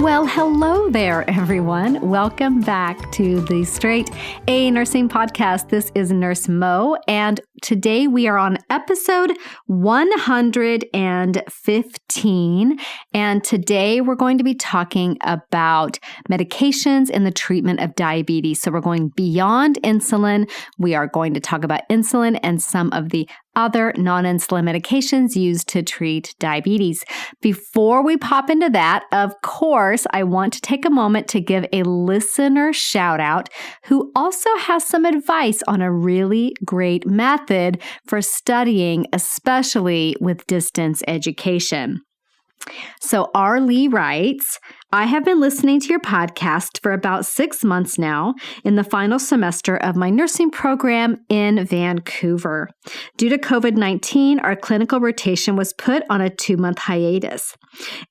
Well, hello there, everyone. Welcome back to the Straight A Nursing Podcast. This is Nurse Mo, and today we are on episode 115. And today we're going to be talking about medications in the treatment of diabetes. So we're going beyond insulin. We are going to talk about insulin and some of the other non-insulin medications used to treat diabetes. Before we pop into that, of course, I want to take a moment to give a listener shout out who also has some advice on a really great method for studying, especially with distance education. So R. writes, I have been listening to your podcast for about 6 months now in the final semester of my nursing program in Vancouver. Due to COVID-19, our clinical rotation was put on a 2-month hiatus.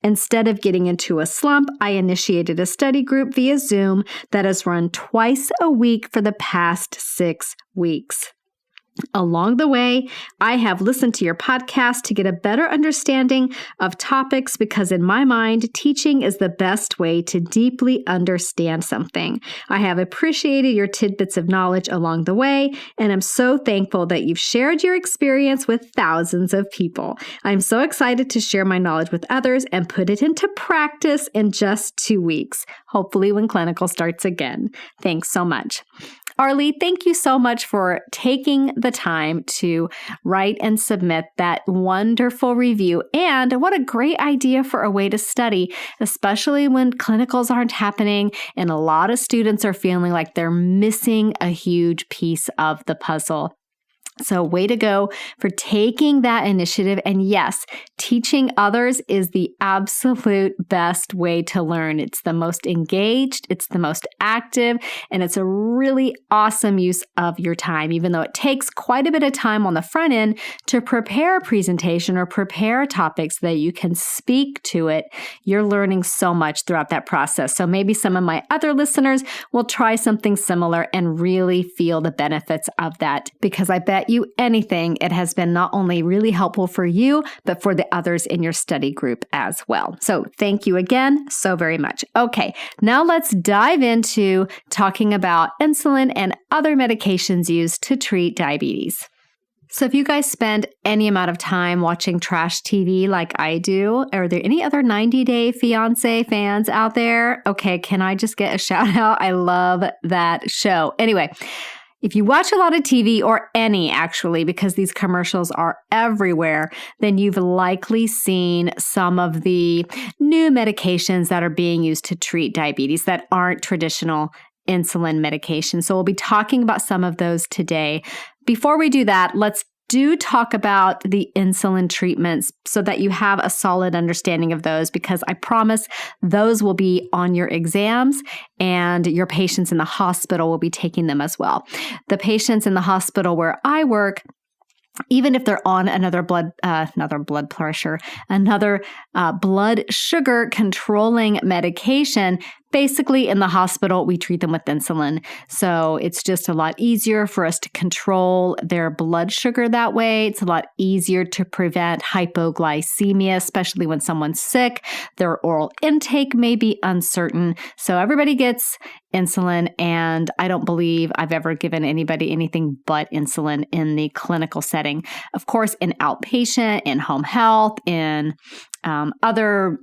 Instead of getting into a slump, I initiated a study group via Zoom that has run twice a week for the past 6 weeks. Along the way, I have listened to your podcast to get a better understanding of topics because in my mind, teaching is the best way to deeply understand something. I have appreciated your tidbits of knowledge along the way, and I'm so thankful that you've shared your experience with thousands of people. I'm so excited to share my knowledge with others and put it into practice in just 2 weeks, hopefully when clinical starts again. Thanks so much. Arlie, thank you so much for taking the time to write and submit that wonderful review. And what a great idea for a way to study, especially when clinicals aren't happening and a lot of students are feeling like they're missing a huge piece of the puzzle. So way to go for taking that initiative. And yes, teaching others is the absolute best way to learn. It's the most engaged, it's the most active, and it's a really awesome use of your time, even though it takes quite a bit of time on the front end to prepare a presentation or prepare topics that you can speak to it. You're learning so much throughout that process. So maybe some of my other listeners will try something similar and really feel the benefits of that, because I bet you anything, it has been not only really helpful for you, but for the others in your study group as well. So thank you again so very much. Okay, now let's dive into talking about insulin and other medications used to treat diabetes. So if you guys spend any amount of time watching trash TV like I do, are there any other 90 Day Fiancé fans out there? Okay, can I just get a shout out? I love that show. Anyway, if you watch a lot of TV, or any actually, because these commercials are everywhere, then you've likely seen some of the new medications that are being used to treat diabetes that aren't traditional insulin medications. So we'll be talking about some of those today. Before we do that, let's talk about the insulin treatments so that you have a solid understanding of those, because I promise those will be on your exams and your patients in the hospital will be taking them as well. The patients in the hospital where I work, even if they're on another blood sugar controlling medication, basically in the hospital, we treat them with insulin. So it's just a lot easier for us to control their blood sugar that way. It's a lot easier to prevent hypoglycemia, especially when someone's sick. Their oral intake may be uncertain. So everybody gets insulin, and I don't believe I've ever given anybody anything but insulin in the clinical setting. Of course, in outpatient, in home health, in other,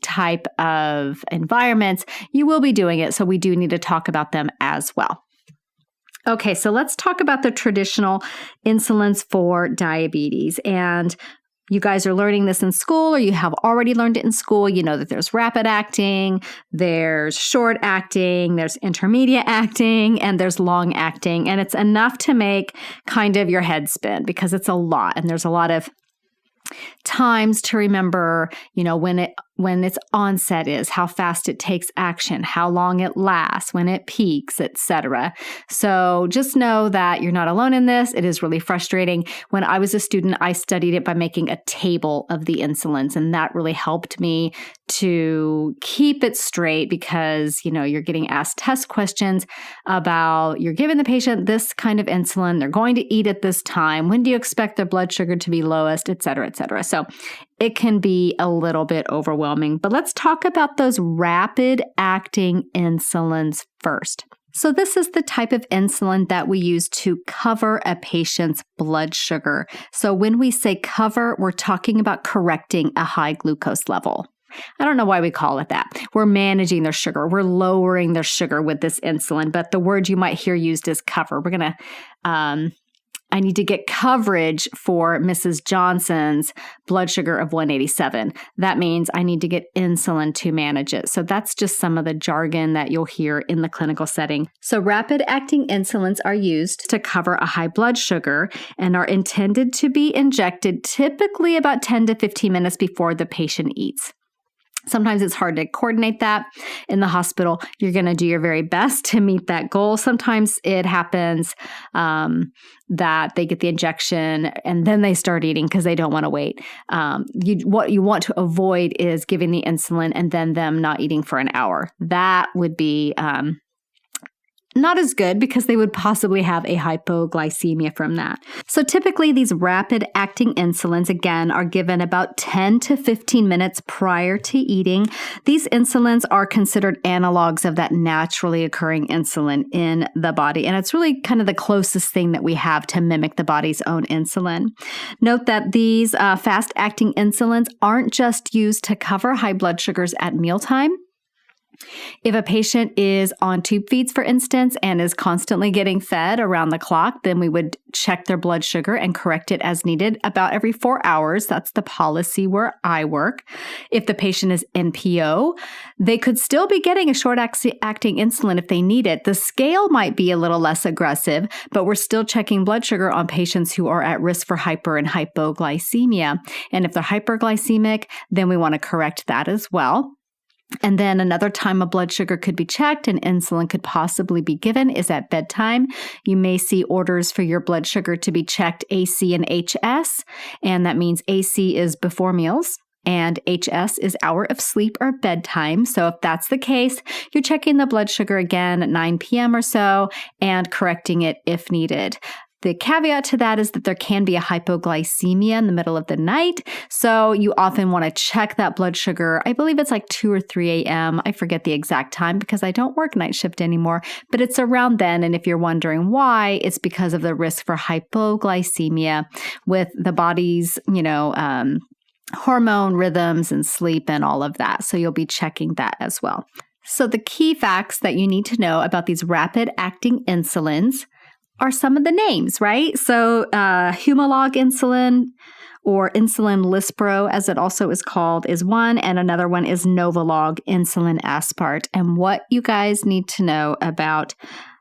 type of environments, you will be doing it. So we do need to talk about them as well. Okay, so let's talk about the traditional insulins for diabetes. And you guys are learning this in school, or you have already learned it in school. You know that there's rapid acting, there's short acting, there's intermediate acting, and there's long acting. And it's enough to make kind of your head spin because it's a lot. And there's a lot of times to remember, when its onset is, how fast it takes action, how long it lasts, when it peaks, etc. So just know that you're not alone in this. It is really frustrating. When I was a student, I studied it by making a table of the insulins, and that really helped me to keep it straight because, you're getting asked test questions about, you're giving the patient this kind of insulin, they're going to eat at this time, when do you expect their blood sugar to be lowest, etc., etc. So it can be a little bit overwhelming. But let's talk about those rapid-acting insulins first. So this is the type of insulin that we use to cover a patient's blood sugar. So when we say cover, we're talking about correcting a high glucose level. I don't know why we call it that. We're managing their sugar. We're lowering their sugar with this insulin, but the word you might hear used is cover. We're going to, I need to get coverage for Mrs. Johnson's blood sugar of 187. That means I need to get insulin to manage it. So that's just some of the jargon that you'll hear in the clinical setting. So rapid-acting insulins are used to cover a high blood sugar and are intended to be injected typically about 10 to 15 minutes before the patient eats. Sometimes it's hard to coordinate that in the hospital. You're going to do your very best to meet that goal. Sometimes it happens that they get the injection and then they start eating because they don't want to wait. What you want to avoid is giving the insulin and then them not eating for an hour. That would be not as good because they would possibly have a hypoglycemia from that. So typically these rapid-acting insulins, again, are given about 10 to 15 minutes prior to eating. These insulins are considered analogs of that naturally occurring insulin in the body. And it's really kind of the closest thing that we have to mimic the body's own insulin. Note that these fast-acting insulins aren't just used to cover high blood sugars at mealtime. If a patient is on tube feeds, for instance, and is constantly getting fed around the clock, then we would check their blood sugar and correct it as needed about every 4 hours. That's the policy where I work. If the patient is NPO, they could still be getting a short-acting insulin if they need it. The scale might be a little less aggressive, but we're still checking blood sugar on patients who are at risk for hyper and hypoglycemia. And if they're hyperglycemic, then we want to correct that as well. And then another time a blood sugar could be checked and insulin could possibly be given is at bedtime. You may see orders for your blood sugar to be checked AC and HS, and that means AC is before meals and HS is hour of sleep or bedtime. So if that's the case, you're checking the blood sugar again at 9 p.m. or so and correcting it if needed. The caveat to that is that there can be a hypoglycemia in the middle of the night. So you often want to check that blood sugar. I believe it's like 2 or 3 a.m. I forget the exact time because I don't work night shift anymore, but it's around then. And if you're wondering why, it's because of the risk for hypoglycemia with the body's, hormone rhythms and sleep and all of that. So you'll be checking that as well. So the key facts that you need to know about these rapid-acting insulins are some of the names, right? So Humalog insulin or insulin Lispro, as it also is called, is one, and another one is Novolog insulin aspart. And what you guys need to know about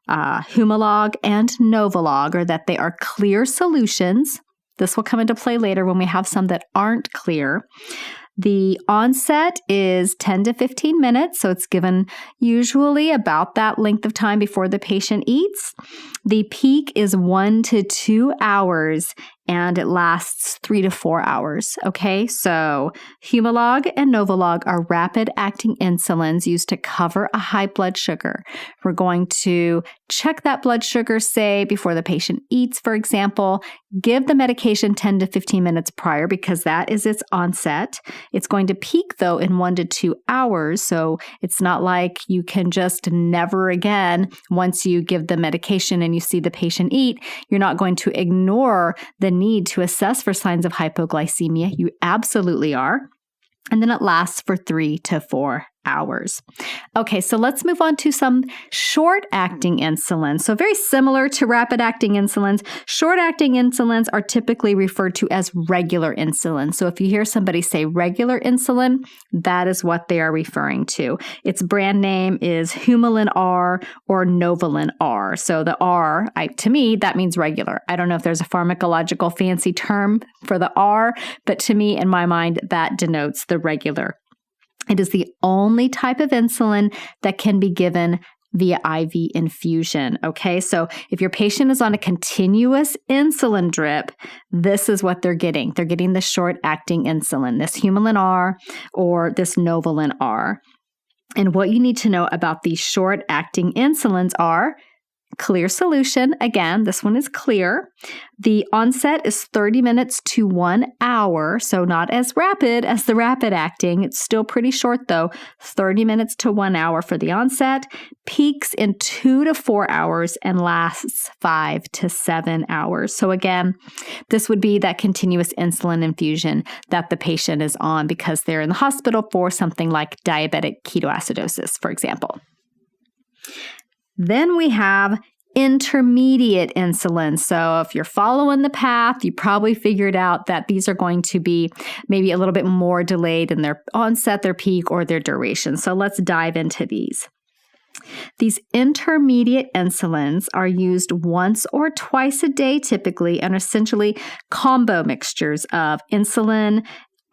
Humalog and Novolog are that they are clear solutions. This will come into play later when we have some that aren't clear. The onset is 10 to 15 minutes, so it's given usually about that length of time before the patient eats. The peak is 1 to 2 hours, and it lasts 3 to 4 hours. Okay, so Humalog and Novolog are rapid-acting insulins used to cover a high blood sugar. We're going to check that blood sugar, say, before the patient eats, for example. Give the medication 10 to 15 minutes prior because that is its onset. It's going to peak, though, in 1 to 2 hours, so it's not like you can just never again, once you give the medication and you see the patient eat, you're not going to ignore the need to assess for signs of hypoglycemia. You absolutely are. And then it lasts for 3 to 4 hours. Okay, so let's move on to some short-acting insulins. So very similar to rapid-acting insulins, short-acting insulins are typically referred to as regular insulin. So if you hear somebody say regular insulin, that is what they are referring to. Its brand name is Humulin R or Novolin R. So the R, to me, that means regular. I don't know if there's a pharmacological fancy term for the R, but to me, in my mind, that denotes the regular. It is the only type of insulin that can be given via IV infusion. Okay, so if your patient is on a continuous insulin drip, this is what they're getting. They're getting the short-acting insulin, this Humulin R or this Novolin R. And what you need to know about these short-acting insulins are clear solution. Again, this one is clear. The onset is 30 minutes to 1 hour, so not as rapid as the rapid acting. It's still pretty short though, 30 minutes to 1 hour for the onset, peaks in 2 to 4 hours and lasts 5 to 7 hours. So again, this would be that continuous insulin infusion that the patient is on because they're in the hospital for something like diabetic ketoacidosis, for example. Then we have intermediate insulin. So if you're following the path, you probably figured out that these are going to be maybe a little bit more delayed in their onset, their peak, or their duration. So let's dive into these. These intermediate insulins are used once or twice a day typically and are essentially combo mixtures of insulin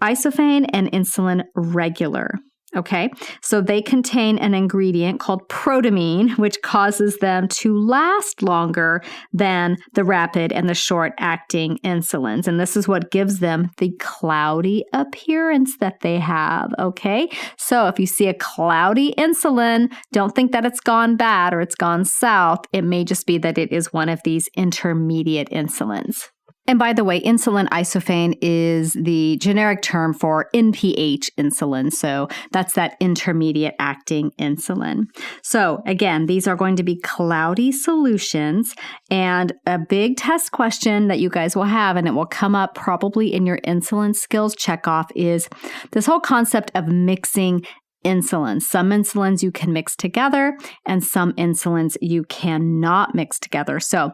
isophane and insulin regular. Okay, so they contain an ingredient called protamine, which causes them to last longer than the rapid and the short-acting insulins. And this is what gives them the cloudy appearance that they have. Okay, so if you see a cloudy insulin, don't think that it's gone bad or it's gone south. It may just be that it is one of these intermediate insulins. And by the way, insulin isophane is the generic term for NPH insulin. So that's that intermediate acting insulin. So again, these are going to be cloudy solutions. And a big test question that you guys will have, and it will come up probably in your insulin skills checkoff, is this whole concept of mixing insulins. Some insulins you can mix together and some insulins you cannot mix together. So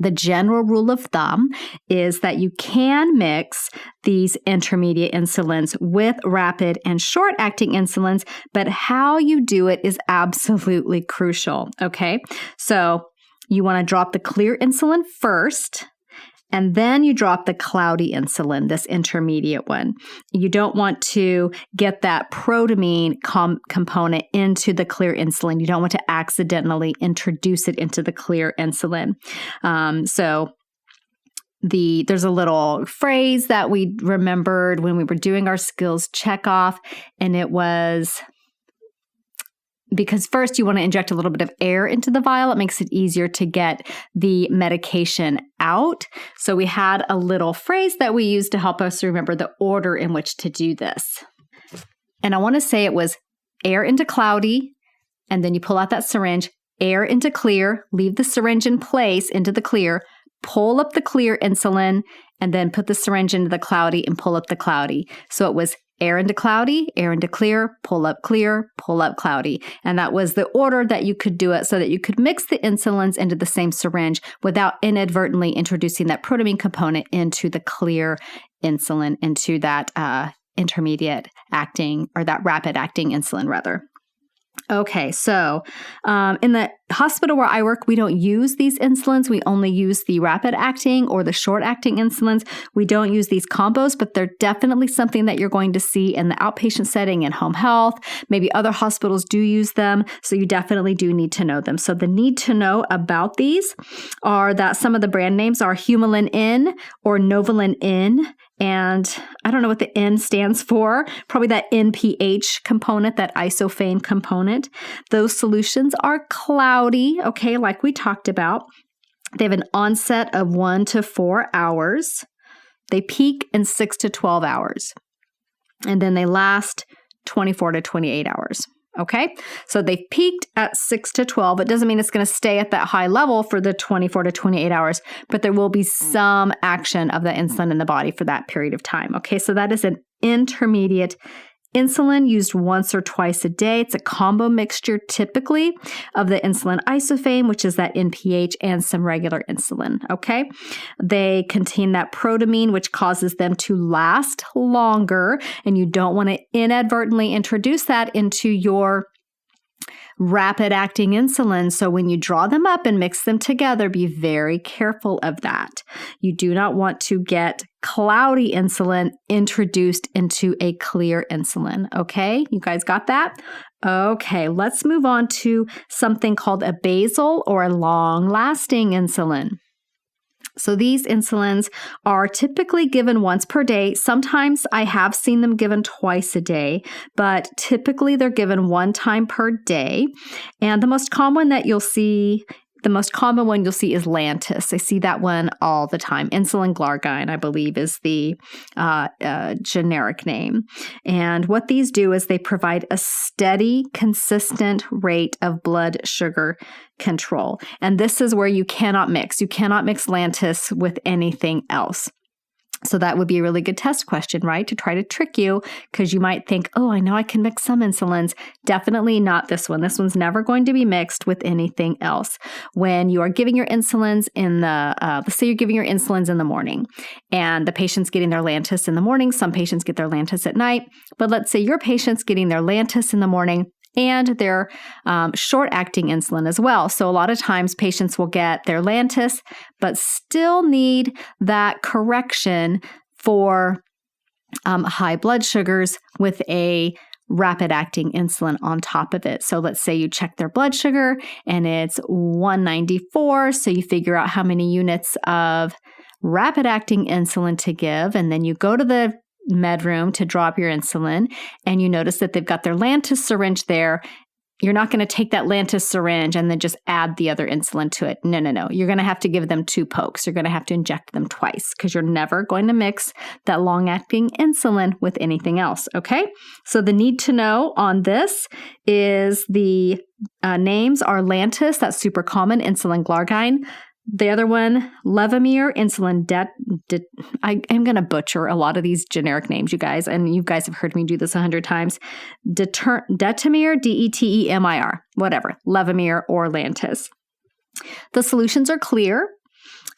the general rule of thumb is that you can mix these intermediate insulins with rapid and short-acting insulins, but how you do it is absolutely crucial, okay? So you want to drop the clear insulin first, and then you drop the cloudy insulin, this intermediate one. You don't want to get that protamine component into the clear insulin. You don't want to accidentally introduce it into the clear insulin. There's a little phrase that we remembered when we were doing our skills checkoff, and it was, because first you want to inject a little bit of air into the vial. It makes it easier to get the medication out. So we had a little phrase that we used to help us remember the order in which to do this. And I want to say it was air into cloudy, and then you pull out that syringe, air into clear, leave the syringe in place into the clear, pull up the clear insulin, and then put the syringe into the cloudy and pull up the cloudy. So it was air into cloudy, air into clear, pull up cloudy. And that was the order that you could do it so that you could mix the insulins into the same syringe without inadvertently introducing that protamine component into the clear insulin, into that intermediate acting, or that rapid acting insulin rather. Okay, so in the hospital where I work, we don't use these insulins. We only use the rapid acting or the short acting insulins. We don't use these combos, but they're definitely something that you're going to see in the outpatient setting in home health. Maybe other hospitals do use them, so you definitely do need to know them. So the need to know about these are that some of the brand names are Humulin N or Novolin N. And I don't know what the N stands for, probably that NPH component, that isophane component. Those solutions are cloudy, okay, like we talked about. They have an onset of 1 to 4 hours. They peak in 6 to 12 hours. And then they last 24 to 28 hours. Okay, so they've peaked at 6 to 12. It doesn't mean it's going to stay at that high level for the 24 to 28 hours, but there will be some action of the insulin in the body for that period of time. Okay, so that is an intermediate insulin used once or twice a day. It's a combo mixture typically of the insulin isophane, which is that NPH, and some regular insulin, okay? They contain that protamine, which causes them to last longer, and you don't want to inadvertently introduce that into your rapid acting insulin. So when you draw them up and mix them together, be very careful of that. You do not want to get cloudy insulin introduced into a clear insulin. Okay, you guys got that? Okay, let's move on to something called a basal or a long-lasting insulin. So these insulins are typically given once per day. Sometimes I have seen them given twice a day, but typically they're given one time per day. And the most common that you'll see The most common one you'll see is Lantus. I see that one all the time. Insulin glargine, I believe, is the generic name. And what these do is they provide a steady, consistent rate of blood sugar control. And this is where you cannot mix. You cannot mix Lantus with anything else. So that would be a really good test question, right? To try to trick you, because you might think, oh, I know I can mix some insulins. Definitely not this one. This one's never going to be mixed with anything else. When you are giving your insulins let's say you're giving your insulins in the morning and the patient's getting their Lantus in the morning. Some patients get their Lantus at night, but let's say your patient's getting their Lantus in the morning and their short-acting insulin as well. So a lot of times patients will get their Lantus, but still need that correction for high blood sugars with a rapid-acting insulin on top of it. So let's say you check their blood sugar and it's 194, so you figure out how many units of rapid-acting insulin to give, and then you go to the med room to draw up your insulin, and you notice that they've got their Lantus syringe there. You're not going to take that Lantus syringe and then just add the other insulin to it. No. You're going to have to give them 2 pokes. You're going to have to inject them twice because you're never going to mix that long-acting insulin with anything else, okay? So the need to know on this is the names are Lantus, that's super common, insulin glargine. The other one, Levemir, insulin I am going to butcher a lot of these generic names, you guys, and you guys have heard me do this 100 times. Detemir, Detemir, whatever, Levemir or Lantus. The solutions are clear.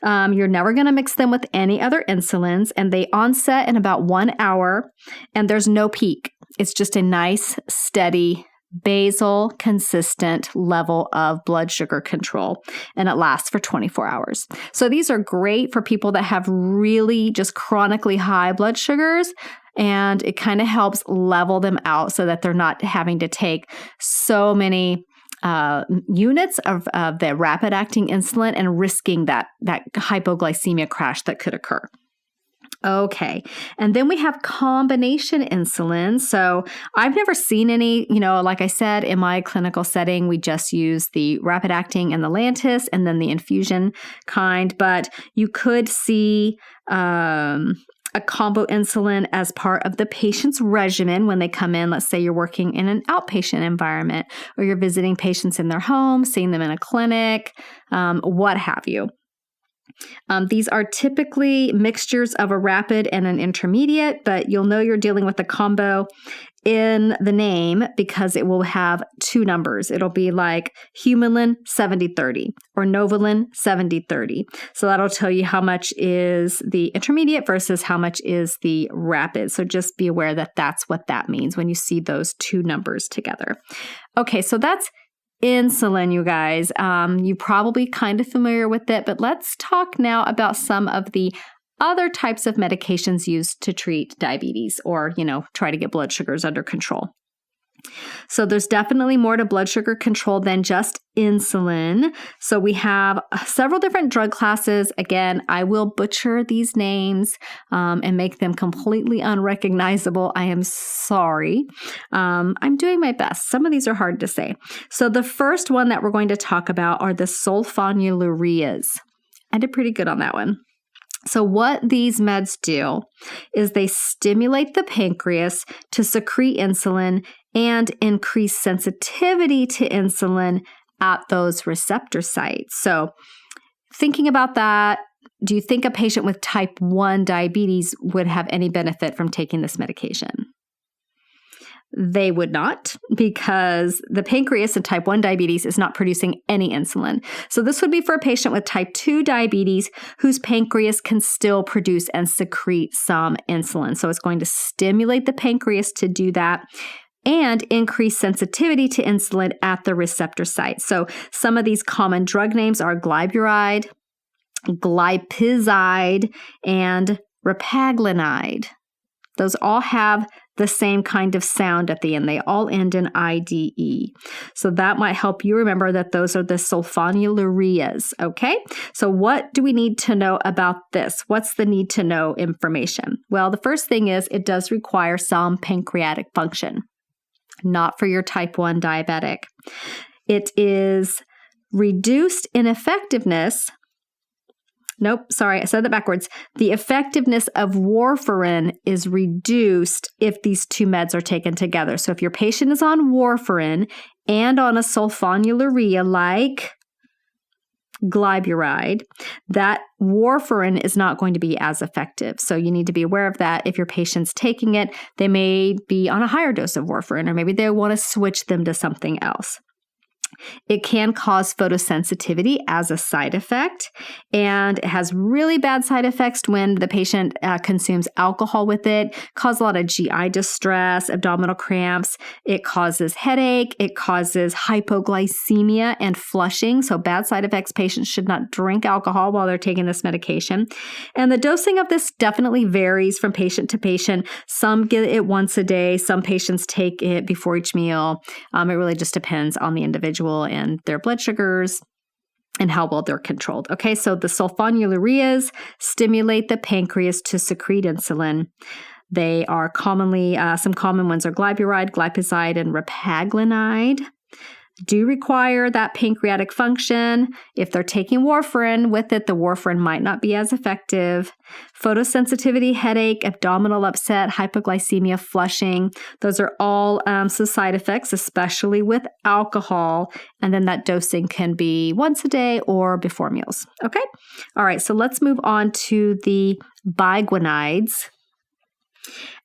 You're never going to mix them with any other insulins, and they onset in about 1 hour, and there's no peak. It's just a nice, steady, basal, consistent level of blood sugar control, and it lasts for 24 hours. So these are great for people that have really just chronically high blood sugars, and it kind of helps level them out so that they're not having to take so many units of the rapid-acting insulin and risking that hypoglycemia crash that could occur. Okay. And then we have combination insulin. So I've never seen any, like I said, in my clinical setting, we just use the rapid acting and the Lantus and then the infusion kind, but you could see a combo insulin as part of the patient's regimen when they come in. Let's say you're working in an outpatient environment or you're visiting patients in their home, seeing them in a clinic, what have you. These are typically mixtures of a rapid and an intermediate, but you'll know you're dealing with a combo in the name because it will have 2 numbers. It'll be like Humulin 70/30 or Novolin 70/30. So that'll tell you how much is the intermediate versus how much is the rapid. So just be aware that that's what that means when you see those 2 numbers together. Okay, so that's insulin, you guys. You're probably kind of familiar with it, but let's talk now about some of the other types of medications used to treat diabetes or, try to get blood sugars under control. So there's definitely more to blood sugar control than just insulin. So we have several different drug classes. Again, I will butcher these names and make them completely unrecognizable. I am sorry. I'm doing my best. Some of these are hard to say. So the first one that we're going to talk about are the sulfonylureas. I did pretty good on that one. So what these meds do is they stimulate the pancreas to secrete insulin and increase sensitivity to insulin at those receptor sites. So thinking about that, do you think a patient with type 1 diabetes would have any benefit from taking this medication? They would not, because the pancreas in type 1 diabetes is not producing any insulin. So this would be for a patient with type 2 diabetes whose pancreas can still produce and secrete some insulin. So it's going to stimulate the pancreas to do that and increase sensitivity to insulin at the receptor site. So some of these common drug names are glyburide, glipizide, and repaglinide. Those all have the same kind of sound at the end. They all end in IDE. So that might help you remember that those are the sulfonylureas, okay? So what do we need to know about this? What's the need to know information? Well, the first thing is it does require some pancreatic function, not for your type 1 diabetic. It is reduced in effectiveness. Nope, sorry, I said that backwards. The effectiveness of warfarin is reduced if these two meds are taken together. So if your patient is on warfarin and on a sulfonylurea like glyburide, that warfarin is not going to be as effective. So you need to be aware of that. If your patient's taking it, they may be on a higher dose of warfarin, or maybe they want to switch them to something else. It can cause photosensitivity as a side effect, and it has really bad side effects when the patient consumes alcohol with it, cause a lot of GI distress, abdominal cramps. It causes headache. It causes hypoglycemia and flushing. So bad side effects. Patients should not drink alcohol while they're taking this medication. And the dosing of this definitely varies from patient to patient. Some get it once a day. Some patients take it before each meal. It really just depends on the individual and their blood sugars and how well they're controlled. Okay, so the sulfonylureas stimulate the pancreas to secrete insulin. They are commonly, some common ones are glyburide, glipizide, and repaglinide. Do require that pancreatic function. If they're taking warfarin with it, the warfarin might not be as effective. Photosensitivity, headache, abdominal upset, hypoglycemia, flushing. Those are all some side effects, especially with alcohol. And then that dosing can be once a day or before meals. Okay? All right, so let's move on to the biguanides.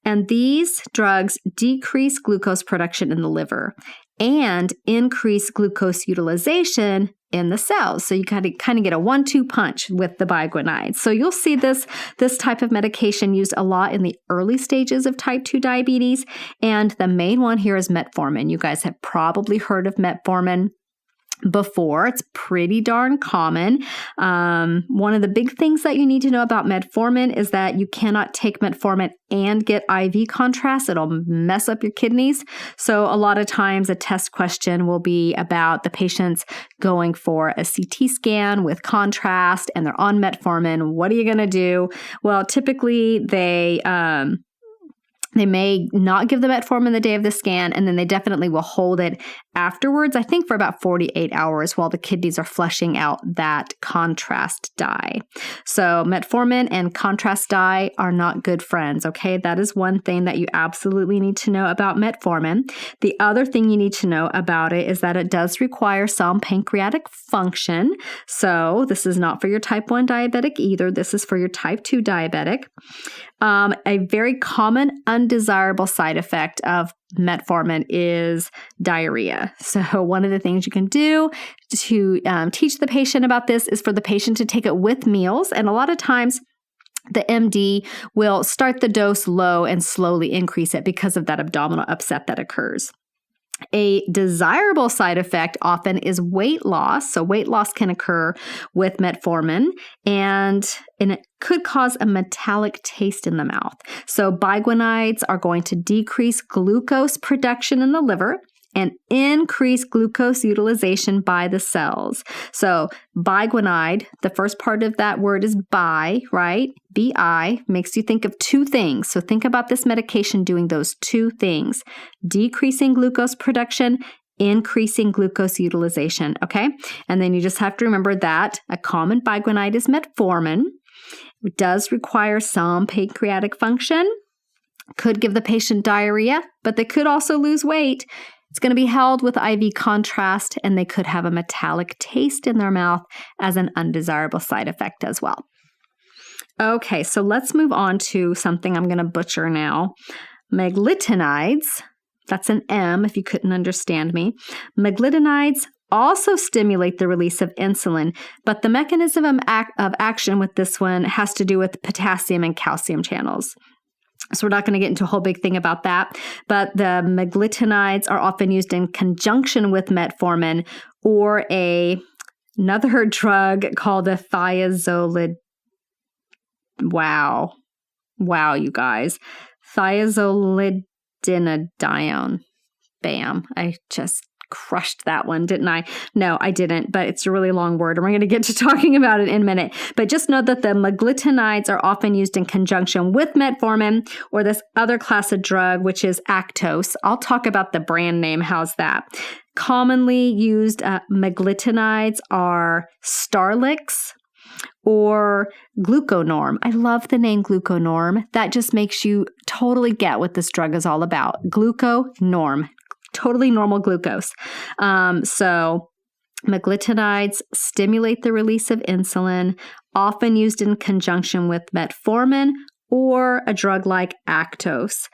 And these drugs decrease glucose production in the liver and increase glucose utilization in the cells. So you kind of get a 1-2 punch with the biguanides. So you'll see this type of medication used a lot in the early stages of type 2 diabetes. And the main one here is metformin. You guys have probably heard of metformin before. It's pretty darn common. One of the big things that you need to know about metformin is that you cannot take metformin and get IV contrast. It'll mess up your kidneys. So a lot of times a test question will be about the patients going for a CT scan with contrast and they're on metformin. What are you going to do? Well, typically they may not give the metformin the day of the scan, and then they definitely will hold it afterwards, I think for about 48 hours while the kidneys are flushing out that contrast dye. So metformin and contrast dye are not good friends, okay? That is one thing that you absolutely need to know about metformin. The other thing you need to know about it is that it does require some pancreatic function. So this is not for your type 1 diabetic either. This is for your type 2 diabetic. A very common undesirable side effect of metformin is diarrhea. So one of the things you can do to teach the patient about this is for the patient to take it with meals. And a lot of times the MD will start the dose low and slowly increase it because of that abdominal upset that occurs. A desirable side effect often is weight loss. So weight loss can occur with metformin, and it could cause a metallic taste in the mouth. So biguanides are going to decrease glucose production in the liver and increase glucose utilization by the cells. So biguanide, the first part of that word is bi, right? BI makes you think of two things. So think about this medication doing those two things: decreasing glucose production, increasing glucose utilization, okay? And then you just have to remember that a common biguanide is metformin. It does require some pancreatic function, could give the patient diarrhea, but they could also lose weight. It's going to be held with IV contrast, and they could have a metallic taste in their mouth as an undesirable side effect as well. Okay, so let's move on to something I'm going to butcher now. Meglitinides, that's an M if you couldn't understand me. Meglitinides also stimulate the release of insulin, but the mechanism of action with this one has to do with potassium and calcium channels. So we're not going to get into a whole big thing about that, but the meglitinides are often used in conjunction with metformin or another drug called a thiazolid. Wow, you guys. Thiazolidinedione. Bam. I just crushed that one, didn't I? No, I didn't, but it's a really long word, and we're going to get to talking about it in a minute. But just know that the meglitinides are often used in conjunction with metformin or this other class of drug, which is Actose. I'll talk about the brand name. How's that? Commonly used meglitinides are Starlix or gluconorm. I love the name gluconorm. That just makes you totally get what this drug is all about. Gluconorm, totally normal glucose. So meglitinides stimulate the release of insulin, often used in conjunction with metformin or a drug like Actos.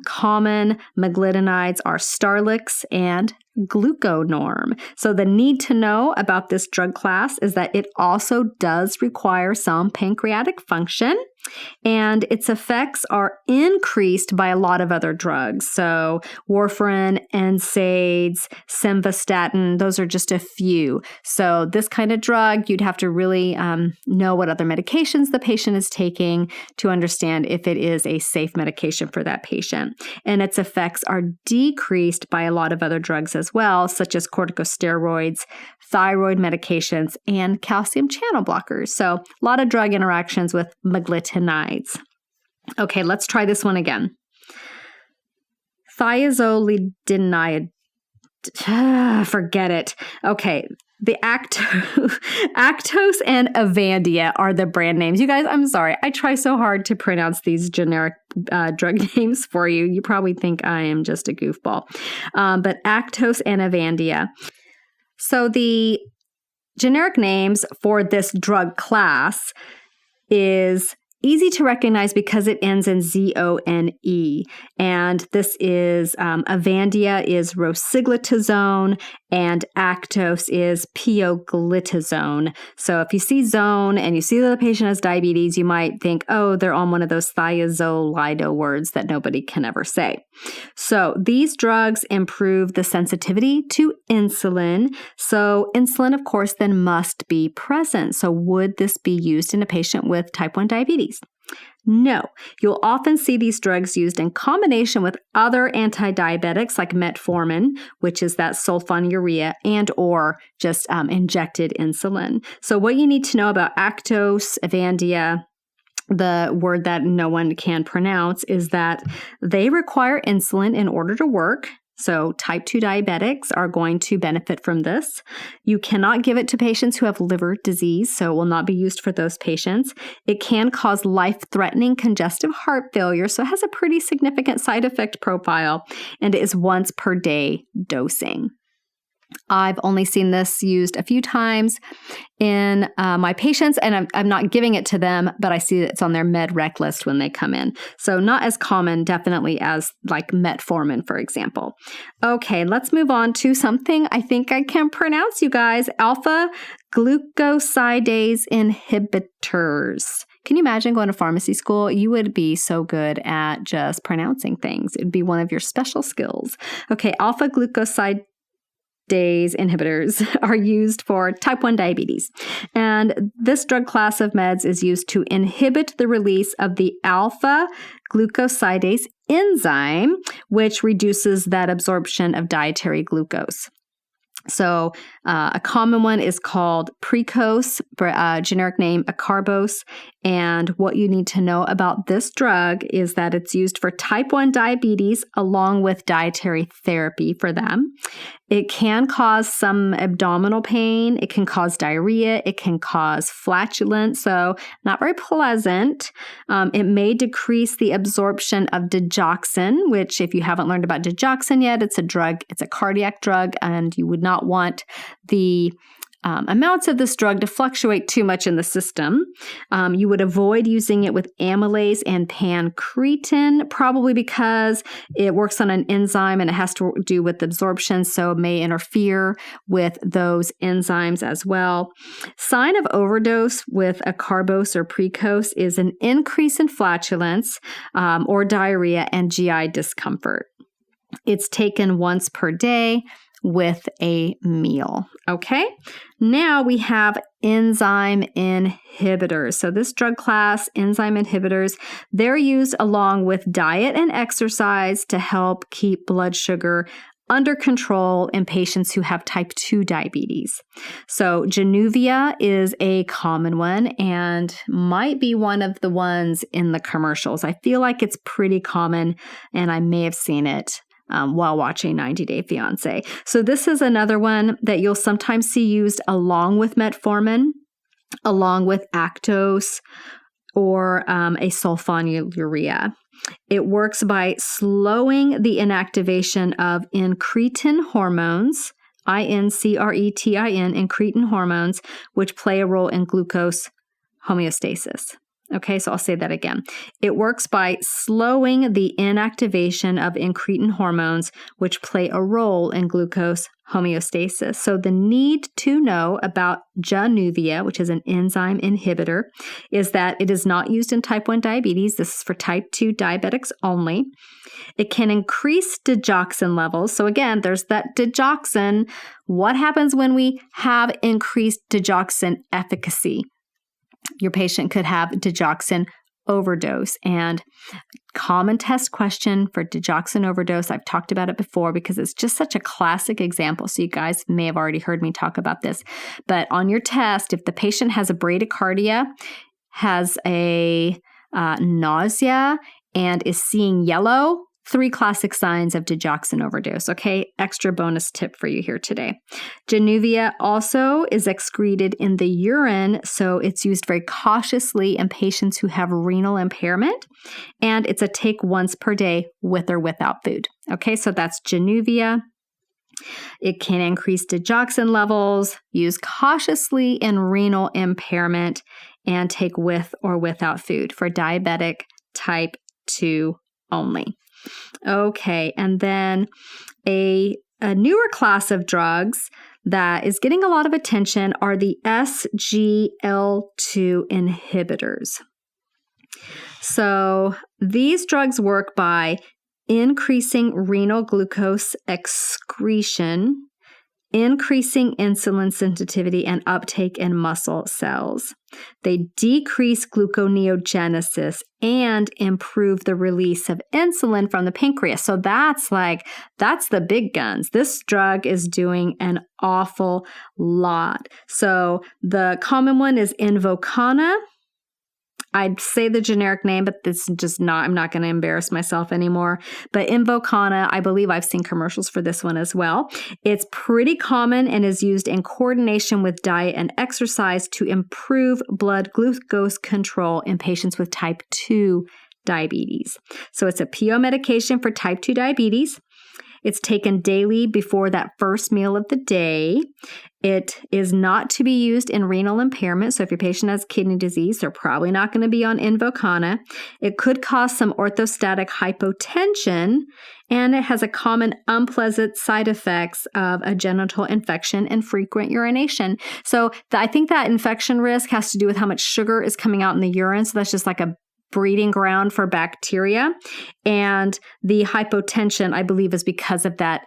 Common meglitinides are Starlix and gluconorm. So the need to know about this drug class is that it also does require some pancreatic function, and its effects are increased by a lot of other drugs. So warfarin, NSAIDs, simvastatin, those are just a few. So this kind of drug, you'd have to really know what other medications the patient is taking to understand if it is a safe medication for that patient. And its effects are decreased by a lot of other drugs as well, such as corticosteroids, thyroid medications, and calcium channel blockers. So a lot of drug interactions with meglitinides. Okay, let's try this one again. Thiazolidinide. Forget it. Okay, the Actos and Avandia are the brand names. You guys, I'm sorry. I try so hard to pronounce these generic drug names for you. You probably think I am just a goofball. But Actos and Avandia. So the generic names for this drug class is easy to recognize because it ends in ZONE. And this is Avandia is rosiglitazone and Actos is pioglitazone. So if you see zone and you see that the patient has diabetes, you might think, oh, they're on one of those thiazolido words that nobody can ever say. So these drugs improve the sensitivity to insulin. So insulin, of course, then must be present. So would this be used in a patient with type 1 diabetes? No. You'll often see these drugs used in combination with other antidiabetics like metformin, which is that sulfonylurea, and or just injected insulin. So what you need to know about Actos, Avandia, the word that no one can pronounce, is that they require insulin in order to work. So type 2 diabetics are going to benefit from this. You cannot give it to patients who have liver disease, so it will not be used for those patients. It can cause life-threatening congestive heart failure, so it has a pretty significant side effect profile, and it is once per day dosing. I've only seen this used a few times in my patients, and I'm not giving it to them, but I see that it's on their med rec list when they come in. So not as common, definitely, as like metformin, for example. Okay, let's move on to something I think I can pronounce, you guys. Alpha glucosidase inhibitors. Can you imagine going to pharmacy school? You would be so good at just pronouncing things. It would be one of your special skills. Okay, alpha glucosidase inhibitors are used for type 1 diabetes. And this drug class of meds is used to inhibit the release of the alpha glucosidase enzyme, which reduces that absorption of dietary glucose. So a common one is called Precose, generic name Acarbose. And what you need to know about this drug is that it's used for type 1 diabetes along with dietary therapy for them. It can cause some abdominal pain. It can cause diarrhea. It can cause flatulence, so not very pleasant. It may decrease the absorption of digoxin, which if you haven't learned about digoxin yet, it's a drug, it's a cardiac drug, and you would not want the amounts of this drug to fluctuate too much in the system. You would avoid using it with amylase and pancreatin, probably because it works on an enzyme and it has to do with absorption, so it may interfere with those enzymes as well. Sign of overdose with Acarbose or Precose is an increase in flatulence or diarrhea and GI discomfort. It's taken once per day with a meal. Okay, now we have enzyme inhibitors. So this drug class, enzyme inhibitors, they're used along with diet and exercise to help keep blood sugar under control in patients who have type 2 diabetes. So Januvia is a common one and might be one of the ones in the commercials. I feel like it's pretty common and I may have seen it while watching 90 Day Fiancé. So this is another one that you'll sometimes see used along with metformin, along with Actos, or a sulfonylurea. It works by slowing the inactivation of incretin hormones, incretin, incretin hormones, which play a role in glucose homeostasis. Okay, so I'll say that again. It works by slowing the inactivation of incretin hormones, which play a role in glucose homeostasis. So the need to know about Januvia, which is an enzyme inhibitor, is that it is not used in type 1 diabetes. This is for type 2 diabetics only. It can increase digoxin levels. So again, there's that digoxin. What happens when we have increased digoxin efficacy? Your patient could have digoxin overdose. And common test question for digoxin overdose, I've talked about it before because it's just such a classic example. So you guys may have already heard me talk about this. But on your test, if the patient has a bradycardia, has a nausea, and is seeing yellow, 3 classic signs of digoxin overdose. Okay, extra bonus tip for you here today. Januvia also is excreted in the urine, so it's used very cautiously in patients who have renal impairment, and it's a take once per day with or without food. Okay, so that's Januvia. It can increase digoxin levels, use cautiously in renal impairment, and take with or without food for diabetic type 2 only. Okay, and then a newer class of drugs that is getting a lot of attention are the SGLT2 inhibitors. So these drugs work by increasing renal glucose excretion, increasing insulin sensitivity and uptake in muscle cells. They decrease gluconeogenesis and improve the release of insulin from the pancreas. So that's the big guns. This drug is doing an awful lot. So the common one is Invokana. I'd say the generic name, but this is just not, I'm not going to embarrass myself anymore. But Invokana, I believe I've seen commercials for this one as well. It's pretty common and is used in coordination with diet and exercise to improve blood glucose control in patients with type 2 diabetes. So it's a PO medication for type 2 diabetes. It's taken daily before that first meal of the day. It is not to be used in renal impairment. So if your patient has kidney disease, they're probably not going to be on Invokana. It could cause some orthostatic hypotension, and it has a common unpleasant side effects of a genital infection and frequent urination. So I think that infection risk has to do with how much sugar is coming out in the urine. So that's just like a breeding ground for bacteria. And the hypotension, I believe, is because of that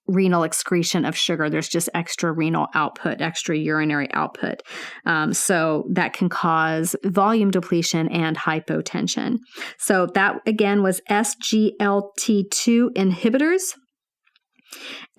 renal excretion of sugar. There's just extra renal output, extra urinary output. So that can cause volume depletion and hypotension. So that, again, was SGLT2 inhibitors.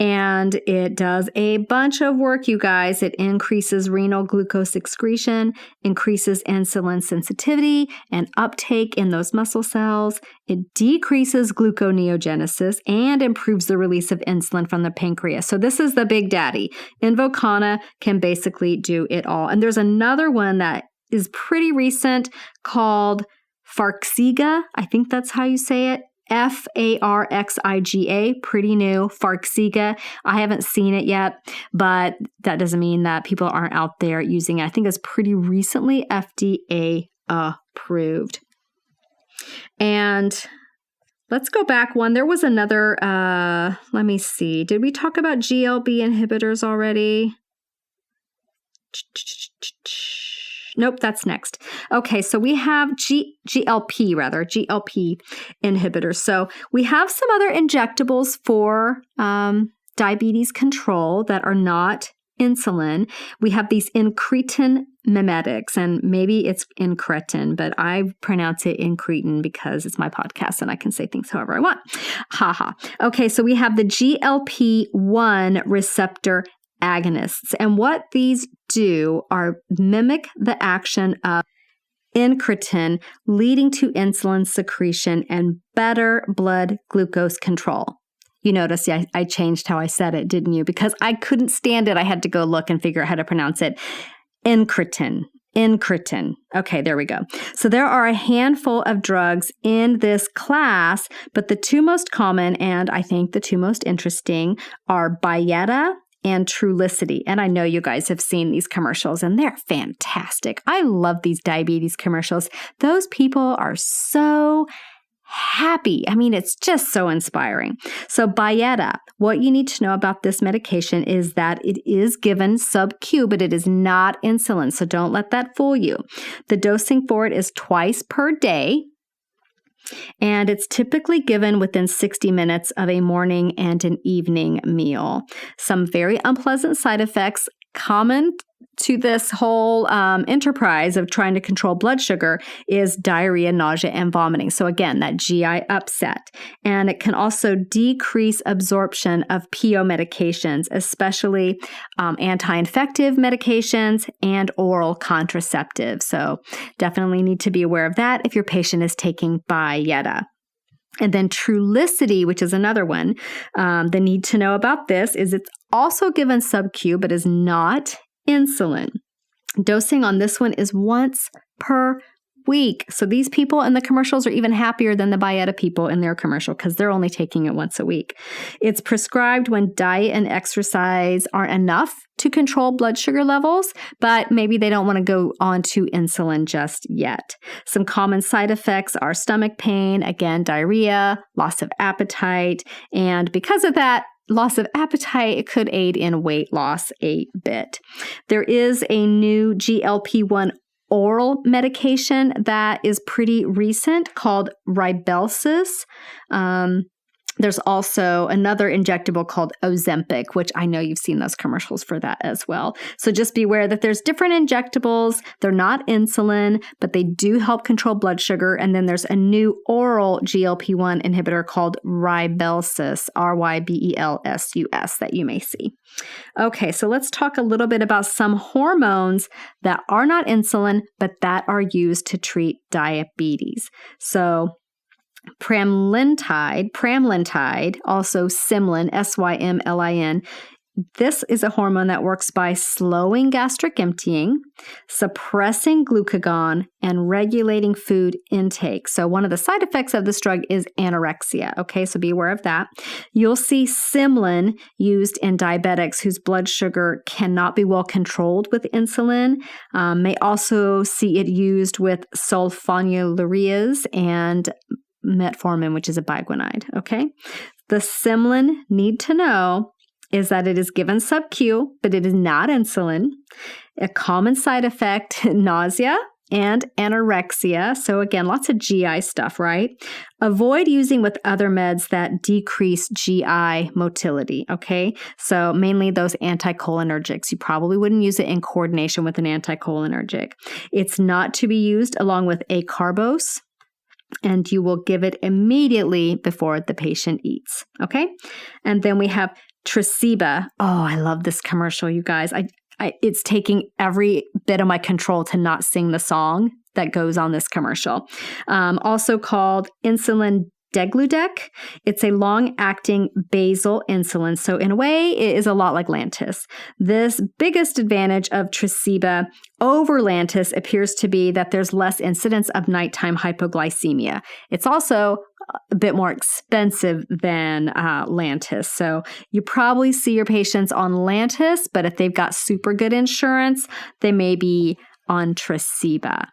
And it does a bunch of work, you guys. It increases renal glucose excretion, increases insulin sensitivity and uptake in those muscle cells. It decreases gluconeogenesis and improves the release of insulin from the pancreas. So this is the big daddy. Invokana can basically do it all. And there's another one that is pretty recent called Farxiga. I think that's how you say it. Farxiga, pretty new, Farxiga. I haven't seen it yet, but that doesn't mean that people aren't out there using it. I think it's pretty recently FDA approved. And let's go back one. There was another, let me see. Did we talk about GLB inhibitors already? Nope, that's next. Okay, so we have GLP inhibitors. So we have some other injectables for diabetes control that are not insulin. We have these incretin mimetics, and maybe it's incretin, but I pronounce it incretin because it's my podcast and I can say things however I want. Haha. Okay, so we have the GLP-1 receptor agonists. And what these do are mimic the action of incretin, leading to insulin secretion and better blood glucose control. You notice I changed how I said it, didn't you? Because I couldn't stand it. I had to go look and figure out how to pronounce it. Incretin. Okay, there we go. So there are a handful of drugs in this class, but the two most common, and I think the two most interesting, are Byetta and Trulicity. And I know you guys have seen these commercials, and they're fantastic. I love these diabetes commercials. Those people are so happy. I mean, it's just so inspiring. So Byetta, what you need to know about this medication is that it is given sub-Q, but it is not insulin. So don't let that fool you. The dosing for it is twice per day, and it's typically given within 60 minutes of a morning and an evening meal. Some very unpleasant side effects common to this whole enterprise of trying to control blood sugar is diarrhea, nausea, and vomiting. So again, that GI upset. And it can also decrease absorption of PO medications, especially anti-infective medications and oral contraceptives. So definitely need to be aware of that if your patient is taking Byetta. And then Trulicity, which is another one. The need to know about this is it's also given sub-Q, but is not insulin. Dosing on this one is once per week. So these people in the commercials are even happier than the Byetta people in their commercial because they're only taking it once a week. It's prescribed when diet and exercise aren't enough to control blood sugar levels, but maybe they don't want to go on to insulin just yet. Some common side effects are stomach pain, again, diarrhea, loss of appetite, and because of that, loss of appetite, it could aid in weight loss a bit. There is a new GLP-1 oral medication that is pretty recent called Rybelsus. There's also another injectable called Ozempic, which I know you've seen those commercials for that as well. So just be aware that there's different injectables. They're not insulin, but they do help control blood sugar. And then there's a new oral GLP-1 inhibitor called Rybelsus, Rybelsus, that you may see. Okay, so let's talk a little bit about some hormones that are not insulin, but that are used to treat diabetes. So pramlintide, also Symlin, Symlin. This is a hormone that works by slowing gastric emptying, suppressing glucagon, and regulating food intake. So one of the side effects of this drug is anorexia. Okay, so be aware of that. You'll see Symlin used in diabetics whose blood sugar cannot be well controlled with insulin. May also see it used with sulfonylureas and metformin, which is a biguanide, okay? The Symlin need to know is that it is given sub-Q, but it is not insulin. A common side effect, nausea and anorexia. So again, lots of GI stuff, right? Avoid using with other meds that decrease GI motility, okay? So mainly those anticholinergics. You probably wouldn't use it in coordination with an anticholinergic. It's not to be used along with acarbose, and you will give it immediately before the patient eats, okay? And then we have Tresiba. Oh, I love this commercial, you guys. It's taking every bit of my control to not sing the song that goes on this commercial. Also called insulin degludec. It's a long-acting basal insulin. So in a way, it is a lot like Lantus. This biggest advantage of Tresiba over Lantus appears to be that there's less incidence of nighttime hypoglycemia. It's also a bit more expensive than Lantus. So you probably see your patients on Lantus, but if they've got super good insurance, they may be on Tresiba.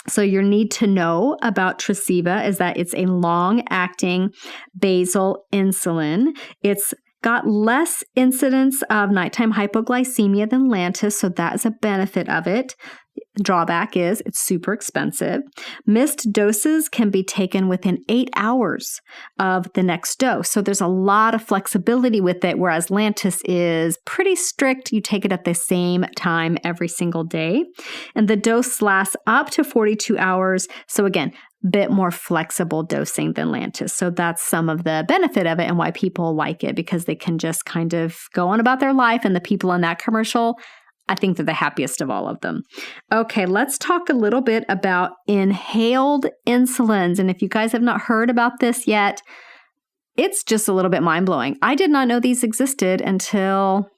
So your need to know about Tresiba is that it's a long-acting basal insulin. It's got less incidence of nighttime hypoglycemia than Lantus, so that is a benefit of it. Drawback is it's super expensive. Missed doses can be taken within 8 hours of the next dose. So there's a lot of flexibility with it, whereas Lantus is pretty strict. You take it at the same time every single day. And the dose lasts up to 42 hours. So again, bit more flexible dosing than Lantus. So that's some of the benefit of it and why people like it, because they can just kind of go on about their life. And the people in that commercial, I think they're the happiest of all of them. Okay, let's talk a little bit about inhaled insulins. And if you guys have not heard about this yet, it's just a little bit mind-blowing. I did not know these existed until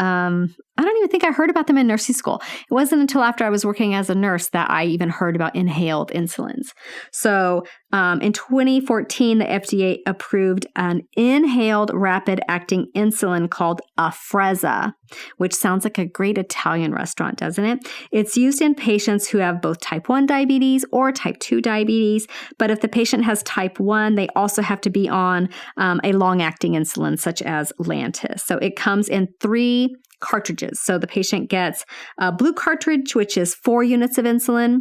I don't even think I heard about them in nursing school. It wasn't until after I was working as a nurse that I even heard about inhaled insulins. So in 2014, the FDA approved an inhaled rapid-acting insulin called Afrezza, which sounds like a great Italian restaurant, doesn't it? It's used in patients who have both type 1 diabetes or type 2 diabetes. But if the patient has type 1, they also have to be on a long-acting insulin, such as Lantus. So it comes in 3 cartridges. So the patient gets a blue cartridge, which is 4 units of insulin.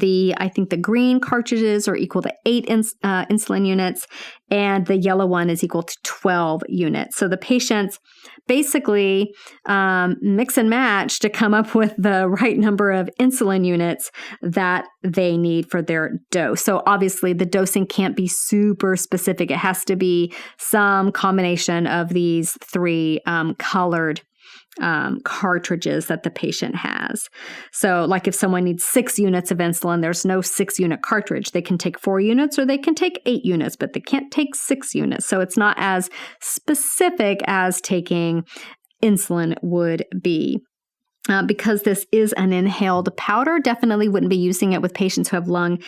I think the green cartridges are equal to 8 insulin units, and the yellow one is equal to 12 units. So the patients basically mix and match to come up with the right number of insulin units that they need for their dose. So obviously the dosing can't be super specific. It has to be some combination of these 3 colored cartridges that the patient has. So like if someone needs 6 units of insulin, there's no 6-unit cartridge. They can take 4 units or they can take 8 units, but they can't take 6 units. So it's not as specific as taking insulin would be. Because this is an inhaled powder, definitely wouldn't be using it with patients who have lung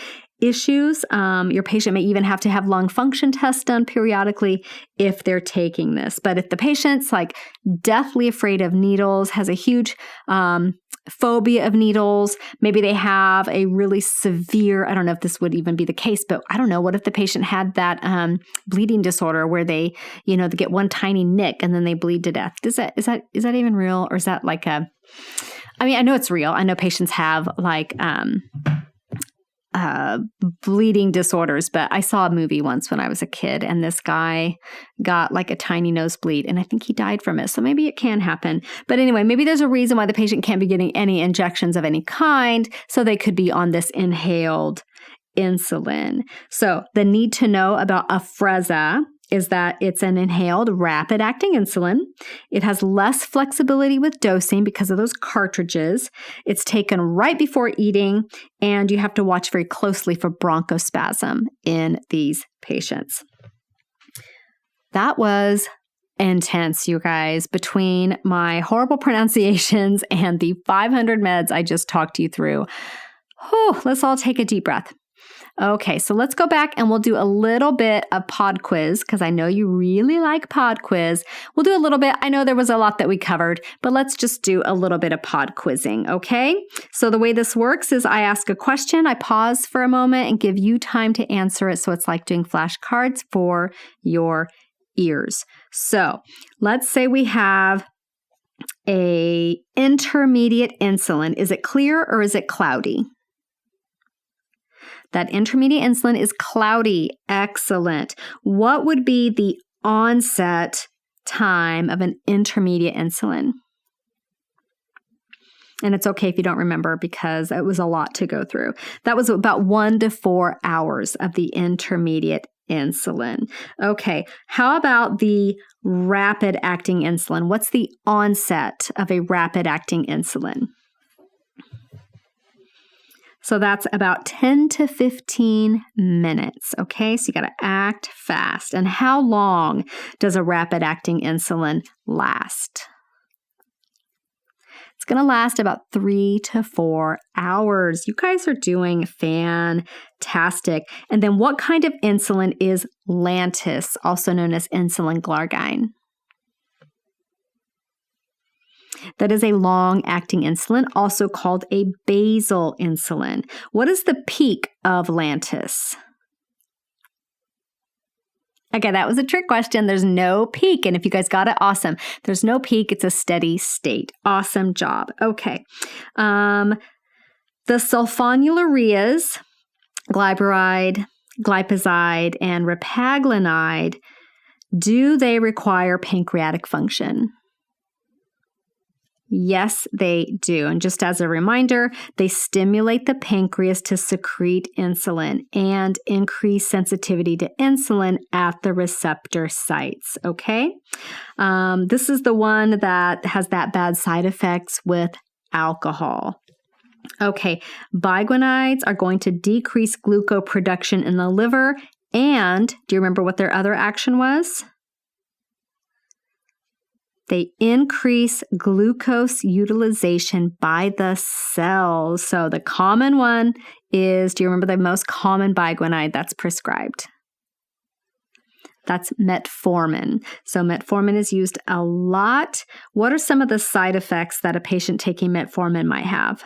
issues. Your patient may even have to have lung function tests done periodically if they're taking this. But if the patient's like deathly afraid of needles, has a huge phobia of needles, maybe they have a really severe, I don't know if this would even be the case, but I don't know, what if the patient had that bleeding disorder where they get one tiny nick and then they bleed to death? Is that even real? Or is that like I know it's real. I know patients have like bleeding disorders, but I saw a movie once when I was a kid and this guy got like a tiny nosebleed and I think he died from it. So maybe it can happen. But anyway, maybe there's a reason why the patient can't be getting any injections of any kind. So they could be on this inhaled insulin. So the need to know about Afrezza is that it's an inhaled rapid-acting insulin. It has less flexibility with dosing because of those cartridges. It's taken right before eating, and you have to watch very closely for bronchospasm in these patients. That was intense, you guys. Between my horrible pronunciations and the 500 meds I just talked you through, let's all take a deep breath. Okay, so let's go back and we'll do a little bit of pod quiz because I know you really like pod quiz. We'll do a little bit. I know there was a lot that we covered, but let's just do a little bit of pod quizzing, okay? So the way this works is I ask a question, I pause for a moment and give you time to answer it. So it's like doing flashcards for your ears. So let's say we have a intermediate insulin. Is it clear or is it cloudy? That intermediate insulin is cloudy. Excellent. What would be the onset time of an intermediate insulin? And it's okay if you don't remember because it was a lot to go through. That was about 1 to 4 hours of the intermediate insulin. Okay, how about the rapid-acting insulin? What's the onset of a rapid-acting insulin? So that's about 10 to 15 minutes, okay? So you got to act fast. And how long does a rapid-acting insulin last? It's going to last about 3 to 4 hours. You guys are doing fantastic. And then what kind of insulin is Lantus, also known as insulin glargine? That is a long-acting insulin, also called a basal insulin. What is the peak of Lantus? Okay, that was a trick question. There's no peak. And if you guys got it, awesome. There's no peak. It's a steady state. Awesome job. Okay. The sulfonylureas, glyburide, glipizide, and repaglinide, do they require pancreatic function? Yes, they do. And just as a reminder, they stimulate the pancreas to secrete insulin and increase sensitivity to insulin at the receptor sites. Okay. This is the one that has that bad side effects with alcohol. Okay. Biguanides are going to decrease glucose production in the liver. And do you remember what their other action was? They increase glucose utilization by the cells. So the common one is, do you remember the most common biguanide that's prescribed? That's metformin. So metformin is used a lot. What are some of the side effects that a patient taking metformin might have?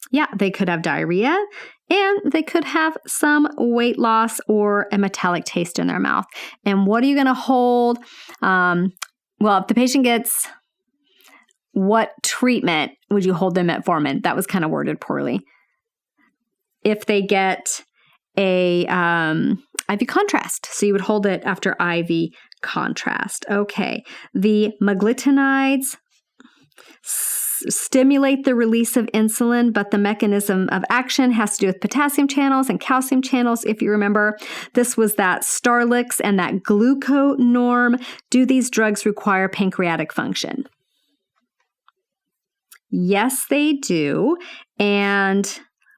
Yeah, they could have diarrhea and they could have some weight loss or a metallic taste in their mouth. And what are you going to hold? Well, if the patient gets, what treatment would you hold them metformin? That was kind of worded poorly. If they get a IV contrast, so you would hold it after IV contrast. Okay, the meglitinides stimulate the release of insulin, but the mechanism of action has to do with potassium channels and calcium channels. If you remember, this was that Starlix and that gluconorm. Do these drugs require pancreatic function? Yes, they do. And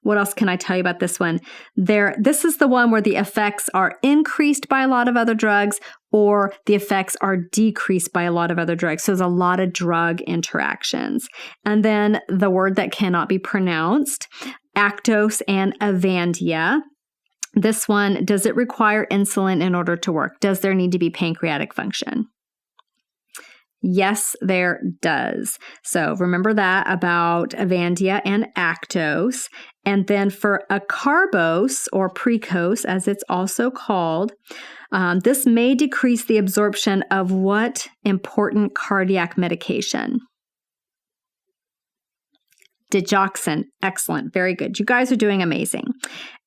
what else can I tell you about this one? This is the one where the effects are increased by a lot of other drugs or the effects are decreased by a lot of other drugs. So there's a lot of drug interactions. And then the word that cannot be pronounced, Actos and Avandia. This one, does it require insulin in order to work? Does there need to be pancreatic function? Yes, there does. So remember that about Avandia and Actos. And then for acarbose or precose, as it's also called, this may decrease the absorption of what important cardiac medication? Digoxin. Excellent. Very good. You guys are doing amazing.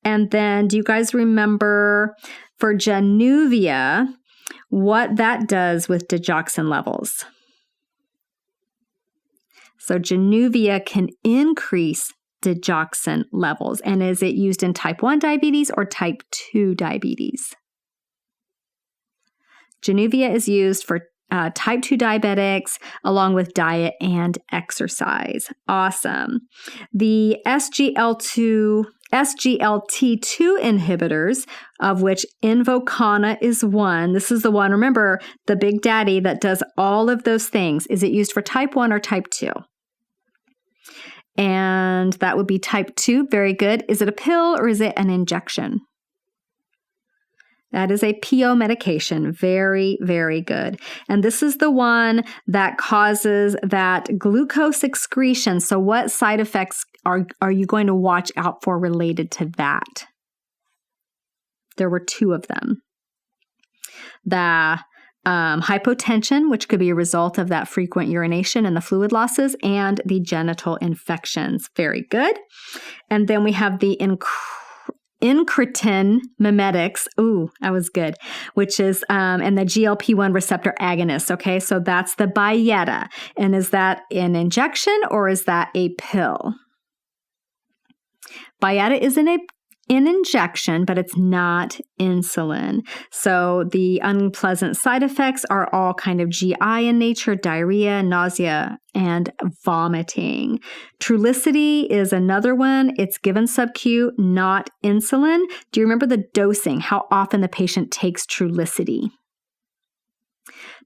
And then do you guys remember for Januvia, what that does with digoxin levels? So Januvia can increase digoxin levels. And is it used in type 1 diabetes or type 2 diabetes? Januvia is used for type 2 diabetics along with diet and exercise. Awesome. The SGLT2 inhibitors, of which Invokana is one. This is the one, remember, the big daddy that does all of those things. Is it used for type 1 or type 2? And that would be type 2. Very good. Is it a pill or is it an injection? That is a PO medication. Very, very good. And this is the one that causes that glucose excretion. So what side effects are you going to watch out for related to that? There were two of them. The hypotension, which could be a result of that frequent urination and the fluid losses, and the genital infections. Very good. And then we have the incretin mimetics. Ooh, that was good. Which is, and the GLP-1 receptor agonist. Okay, so that's the Byetta. And is that an injection or is that a pill? Byetta is an injection, but it's not insulin. So the unpleasant side effects are all kind of GI in nature, diarrhea, nausea, and vomiting. Trulicity is another one. It's given sub-Q, not insulin. Do you remember the dosing, how often the patient takes Trulicity?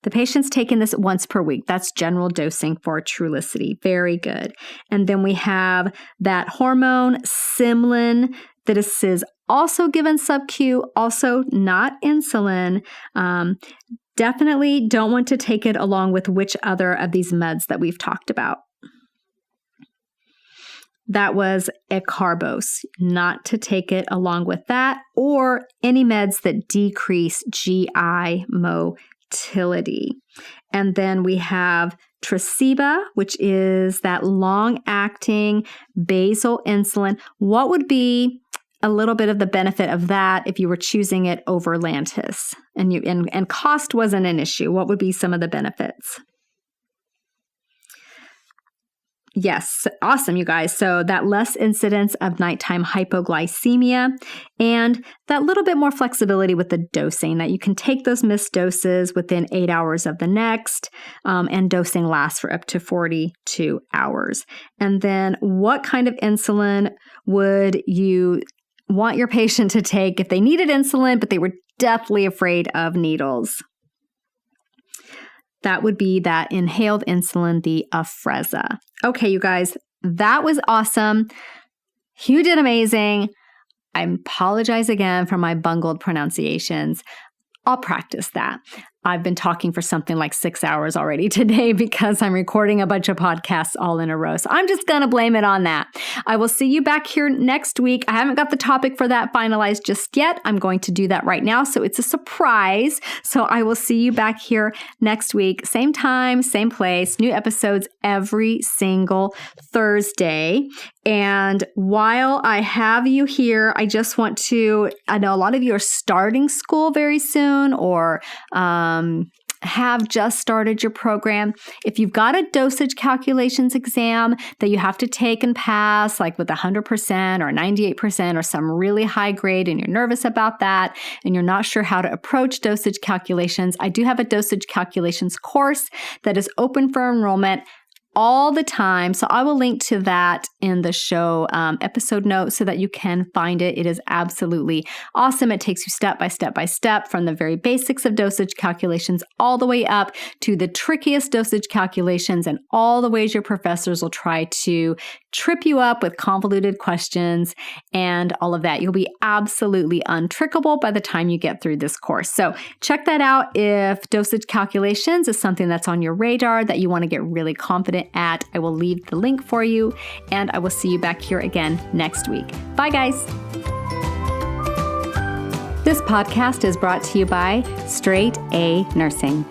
The patient's taking this once per week. That's general dosing for Trulicity. Very good. And then we have that hormone, Simlin, that is also given sub-Q, also not insulin. Definitely don't want to take it along with which other of these meds that we've talked about. That was acarbose, not to take it along with that, or any meds that decrease GI motility. And then we have Tresiba, which is that long-acting basal insulin. What would be a little bit of the benefit of that if you were choosing it over Lantus? And cost wasn't an issue. What would be some of the benefits? Yes, awesome, you guys. So that less incidence of nighttime hypoglycemia and that little bit more flexibility with the dosing, that you can take those missed doses within 8 hours of the next, and dosing lasts for up to 42 hours. And then what kind of insulin would you want your patient to take if they needed insulin, but they were deathly afraid of needles? That would be that inhaled insulin, the Afrezza. Okay, you guys, that was awesome. You did amazing. I apologize again for my bungled pronunciations. I'll practice that. I've been talking for something like 6 hours already today because I'm recording a bunch of podcasts all in a row. So I'm just going to blame it on that. I will see you back here next week. I haven't got the topic for that finalized just yet. I'm going to do that right now. So it's a surprise. So I will see you back here next week. Same time, same place, new episodes every single Thursday. And while I have you here, I just want to, I know a lot of you are starting school very soon or have just started your program. If you've got a dosage calculations exam that you have to take and pass, like with 100% or 98% or some really high grade, and you're nervous about that, and you're not sure how to approach dosage calculations, I do have a dosage calculations course that is open for enrollment all the time. So I will link to that in the show episode notes so that you can find it. It is absolutely awesome. It takes you step by step from the very basics of dosage calculations all the way up to the trickiest dosage calculations and all the ways your professors will try to trip you up with convoluted questions and all of that. You'll be absolutely untrickable by the time you get through this course. So check that out if dosage calculations is something that's on your radar that you want to get really confident at. I will leave the link for you, and I will see you back here again next week. Bye, guys. This podcast is brought to you by Straight A Nursing.